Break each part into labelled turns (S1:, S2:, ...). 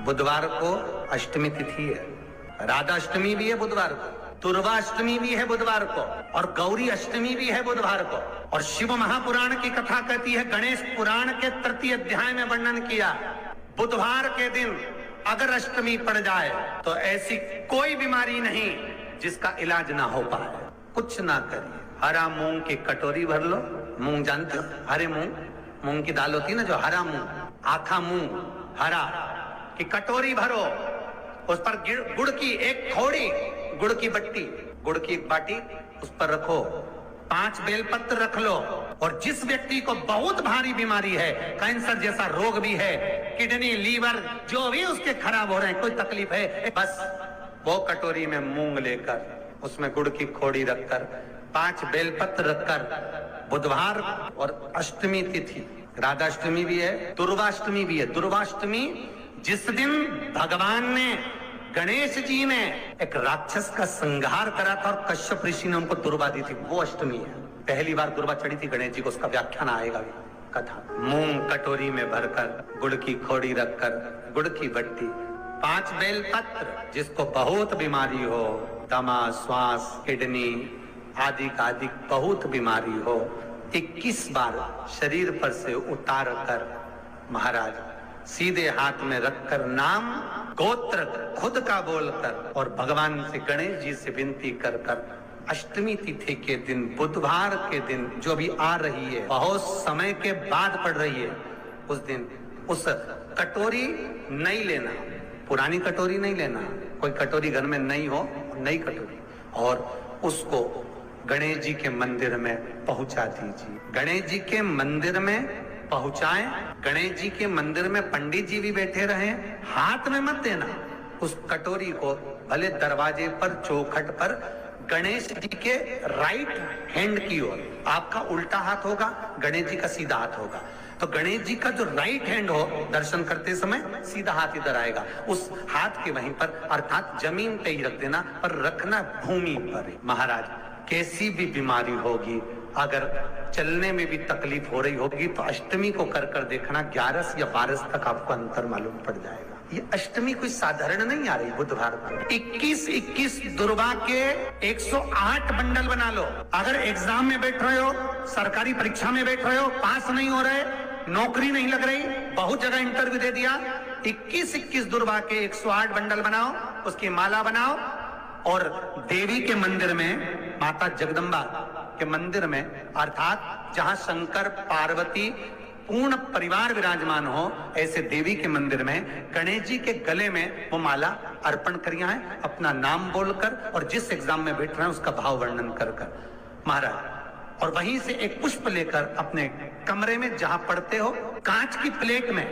S1: बुधवार को अष्टमी तिथि है, राधा अष्टमी भी है बुधवार को, दुर्गा अष्टमी भी है बुधवार को, और गौरी अष्टमी भी है बुधवार को। और शिव महापुराण की कथा कहती है, गणेश पुराण के तृतीय अध्याय में वर्णन किया, बुधवार के दिन अगर अष्टमी पड़ जाए तो ऐसी कोई बीमारी नहीं जिसका इलाज ना हो पाए। कुछ ना करिए, हरा मूंग की कटोरी भर लो, मूंग जानते हो, हरे मूंग की दाल होती है ना, जो हरा मूंग, आखा मूंग हरा की कटोरी भरो, उस पर गुड़ की एक थोड़ी, गुड़ की बट्टी, गुड़ की एक बाटी उस पर रखो, 5 बेलपत्र रख लो, और जिस व्यक्ति को बहुत भारी बीमारी है, कैंसर जैसा रोग भी है, किडनी लीवर जो भी उसके खराब हो रहे हैं, कोई तकलीफ है, बस वो कटोरी में मूंग लेकर उसमें गुड़ की खोड़ी रखकर 5 बेलपत्र रखकर, बुधवार और अष्टमी तिथि, राधा अष्टमी भी है, दुर्गाष्टमी भी है। दुर्गाष्टमी जिस दिन भगवान ने, गणेश जी ने एक राक्षस का संहार करा था और कश्यप ऋषि ने उनको दुर्वा दी थी, वो अष्टमी है। पहली बार दुर्वा चढ़ी थी गणेश जी को, उसका व्याख्यान आएगा भी कथा। मूंग कटोरी में भरकर, गुड़ की खोड़ी रखकर, गुड़ की बट्टी, 5 बेलपत्र, जिसको बहुत बीमारी हो, दमा, श्वास, किडनी आदि का आदि बहुत बीमारी हो, 21 बार शरीर पर से उतार कर महाराज सीधे हाथ में रखकर नाम गोत्र खुद का बोलकर और भगवान से, गणेश जी से विनती कर कर, अष्टमी तिथि के दिन, बुधवार के दिन जो भी आ रही है, बहुत समय के बाद पड़ रही है, उस दिन उस कटोरी नहीं लेना, पुरानी कटोरी नहीं लेना, कोई कटोरी घर में नहीं हो, नई कटोरी, और उसको गणेश जी के मंदिर में पहुंचा दीजिए। गणेश जी के मंदिर में पहुंचाएं, गणेश जी के मंदिर में पंडित जी भी बैठे रहे, हाथ में मत देना उस कटोरी को, भले दरवाजे पर, चौखट पर, गणेश जी के राइट हैंड की ओर, आपका उल्टा हाथ होगा, गणेश जी का सीधा हाथ होगा, तो गणेश जी का जो राइट हैंड हो, दर्शन करते समय सीधा हाथ इधर आएगा, उस हाथ के वहीं पर, अर्थात जमीन पे ही रख देना, पर रखना भूमि पर। महाराज कैसी भी बीमारी होगी, अगर चलने में भी तकलीफ हो रही होगी, तो अष्टमी को कर कर देखना, 11 या 12 तक आपको अंतर मालूम पड़ जाएगा। ये अष्टमी कोई साधारण नहीं आ रही, बुधवार को 21 दुर्गा के 108 बंडल बना लो। अगर एग्जाम में बैठ रहे हो, सरकारी परीक्षा में बैठ रहे हो, पास नहीं हो रहे, नौकरी नहीं लग रही, बहुत जगह इंटरव्यू दे दिया, 21 दुर्गा के 108 बंडल बनाओ, उसकी माला बनाओ, और देवी के मंदिर में, माता जगदम्बा के मंदिर में, अर्थात जहां शंकर पार्वती पूर्ण परिवार विराजमान हो, ऐसे देवी के मंदिर में गणेश जी के गले में वो माला अर्पण करिया है, अपना नाम बोलकर, और जिस एग्जाम में बैठ रहे हैं उसका भाव वर्णन कर कर महाराज, और वहीं से एक पुष्प लेकर अपने कमरे में जहां पढ़ते हो, कांच की प्लेट में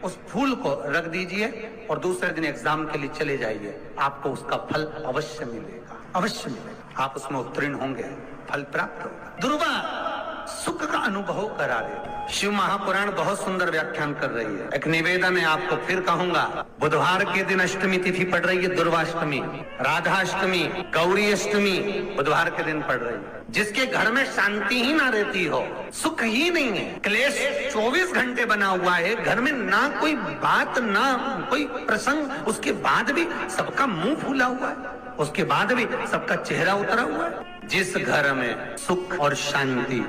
S1: उस फूल को रख दीजिए, और दूसरे दिन एग्जाम के लिए चले जाइए, आपको उसका फल अवश्य मिलेगा, अवश्य मिलेगा, आप उसमें उत्तीर्ण होंगे, फल प्राप्त होगा। दुर्गा सुख का अनुभव करा दे। शिव महापुराण बहुत सुंदर व्याख्यान कर रही है। एक निवेदन है आपको, फिर कहूंगा, बुधवार के दिन अष्टमी तिथि पड़ रही है, दुर्गाष्टमी, राधा अष्टमी, गौरी अष्टमी बुधवार के दिन पड़ रही है। जिसके घर में शांति ही ना रहती हो, सुख ही नहीं है, क्लेश 24 घंटे बना हुआ है, घर में ना कोई बात, ना कोई प्रसंग, उसके बाद भी सबका मुंह फूला हुआ है, उसके बाद भी सबका चेहरा उतरा हुआ है। जिस घर में सुख और शांति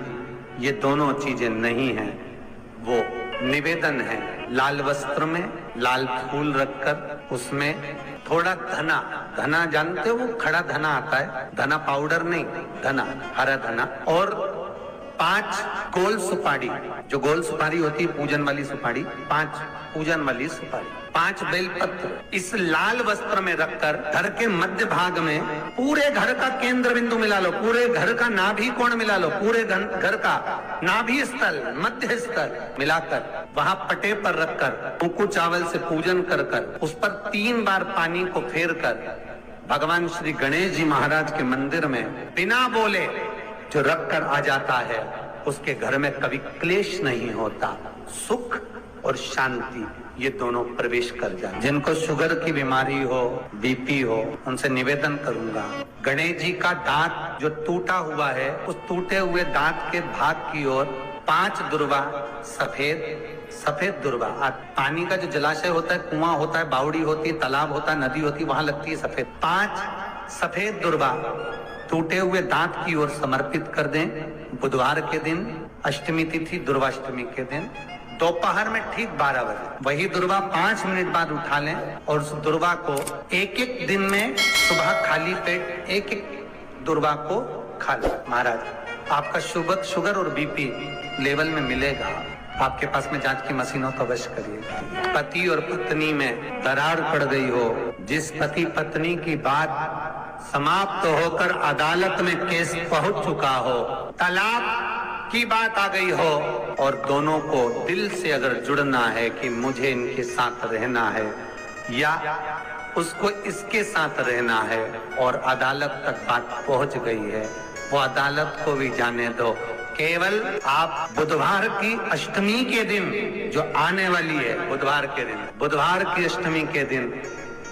S1: ये दोनों चीजें नहीं है, वो निवेदन है, लाल वस्त्र में लाल फूल रखकर, उसमें थोड़ा धना, धना जानते हो, वो खड़ा धना आता है, धना पाउडर नहीं, धना, हरा धना, और 5 गोल सुपारी, जो गोल सुपारी होती है पूजन वाली सुपारी, 5 पूजन वाली सुपारी, 5 बेलपत्र, इस लाल वस्त्र में रखकर घर के मध्य भाग में पूरे घर का केंद्र बिंदु मिला लो, पूरे घर का नाभि कोण मिला लो, पूरे घर का नाभि स्थल, मध्य स्थल मिलाकर वहां पटे पर रखकर कुंकू चावल से पूजन कर कर, उस पर 3 बार पानी को फेर कर भगवान श्री गणेश जी महाराज के मंदिर में बिना बोले जो रख कर आ जाता है, उसके घर में कभी क्लेश नहीं होता, सुख और शांति ये दोनों प्रवेश कर जाए। जिनको शुगर की बीमारी हो, बीपी हो, उनसे निवेदन करूंगा, गणेश जी का दांत जो टूटा हुआ है, उस टूटे हुए दांत के भाग की ओर 5 दुर्वा सफेद, सफेद दुर्वा। पानी का जो जलाशय होता है, कुआं होता है, बावड़ी होती है, तालाब होता है, नदी होती है, वहां लगती है सफेद। 5 सफेद दुर्वा टूटे हुए दांत की ओर समर्पित कर दें। बुधवार के दिन, अष्टमी तिथि दुर्वाष्टमी के दिन, दोपहर में ठीक 12 बजे वही दुर्वा 5 मिनट बाद उठा लें और उस दुर्वा को एक दिन में सुबह खाली पेट एक दुर्वा को खा लें। महाराज आपका शुगर और बीपी लेवल में मिलेगा। आपके पास में जांच की मशीन हो तो अवश्य करिए। पति और पत्नी में दरार पड़ गई हो, जिस पति पत्नी की बात समाप्त होकर अदालत में केस पहुंच चुका हो, तलाक की बात आ गई हो और दोनों को दिल से अगर जुड़ना है कि मुझे इनके साथ रहना है या उसको इसके साथ रहना है और अदालत तक बात पहुंच गई है, वो अदालत को भी जाने दो। केवल आप बुधवार की अष्टमी के दिन जो आने वाली है, बुधवार की अष्टमी के दिन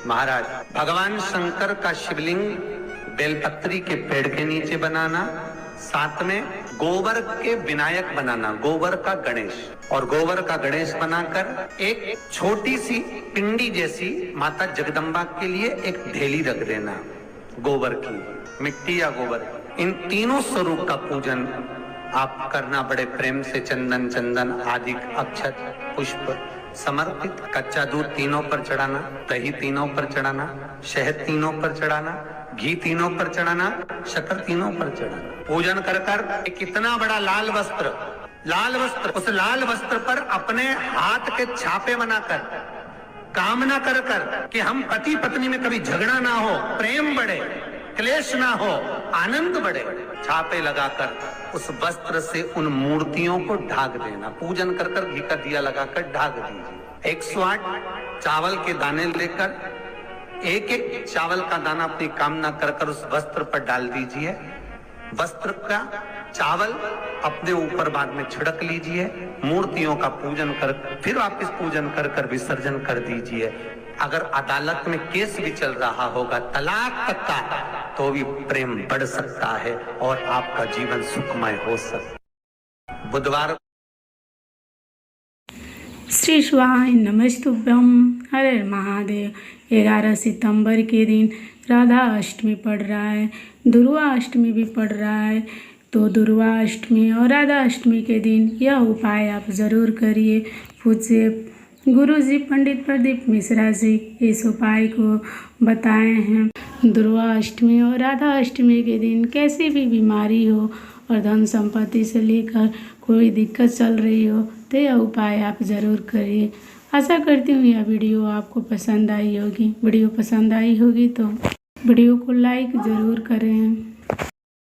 S1: महाराज भगवान शंकर का शिवलिंग बेलपत्री के पेड़ के नीचे बनाना, साथ में गोबर के विनायक बनाना, गोबर का गणेश, और गोबर का गणेश बनाकर एक छोटी सी पिंडी जैसी माता जगदम्बा के लिए एक ढेली रख देना, गोबर की, मिट्टी या गोबर। इन तीनों स्वरूप का पूजन आप करना बड़े प्रेम से, चंदन आदि अक्षत पुष्प समर्पित, कच्चा दूध तीनों पर चढ़ाना, दही तीनों पर चढ़ाना, शहद तीनों पर चढ़ाना, घी तीनों पर चढ़ाना, शक्कर तीनों पर चढ़ाना। पूजन कर कर कितना बड़ा लाल वस्त्र, उस लाल वस्त्र पर अपने हाथ के छापे बनाकर कामना कर कि हम पति पत्नी में कभी झगड़ा ना हो, प्रेम बढ़े, क्लेश ना हो, आनंद बढ़े, छापे लगाकर उस वस्त्र से उन मूर्तियों को ढाक देना। पूजन कर घी का दिया लगाकर ढाक दीजिए। 108 चावल के दाने लेकर एक चावल का दाना अपनी कामना कर उस वस्त्र पर डाल दीजिए। वस्त्र का चावल अपने ऊपर बाद में छिड़क लीजिए। मूर्तियों का पूजन कर फिर वापिस पूजन कर विसर्जन कर दीजिए। अगर अदालत में केस भी चल रहा होगा तलाक तक का, तो भी प्रेम बढ़ सकता है और आपका जीवन सुखमय हो सकता। बुधवार
S2: श्री शिवाय नमस्तुभ्यं। हरे महादेव। 11 सितंबर के दिन राधा अष्टमी पड़ रहा है, दुर्वा अष्टमी भी पड़ रहा है। तो दुर्वा अष्टमी और राधा अष्टमी के दिन यह उपाय आप ज़रूर करिए। पूज्य गुरुजी पंडित प्रदीप मिश्रा जी इस उपाय को बताए हैं। दुर्वा अष्टमी और राधा अष्टमी के दिन कैसी भी बीमारी हो और धन संपत्ति से लेकर कोई दिक्कत चल रही हो तो यह उपाय आप ज़रूर करिए। आशा करती हूँ यह वीडियो आपको पसंद आई होगी। वीडियो पसंद आई होगी तो वीडियो को लाइक ज़रूर करें।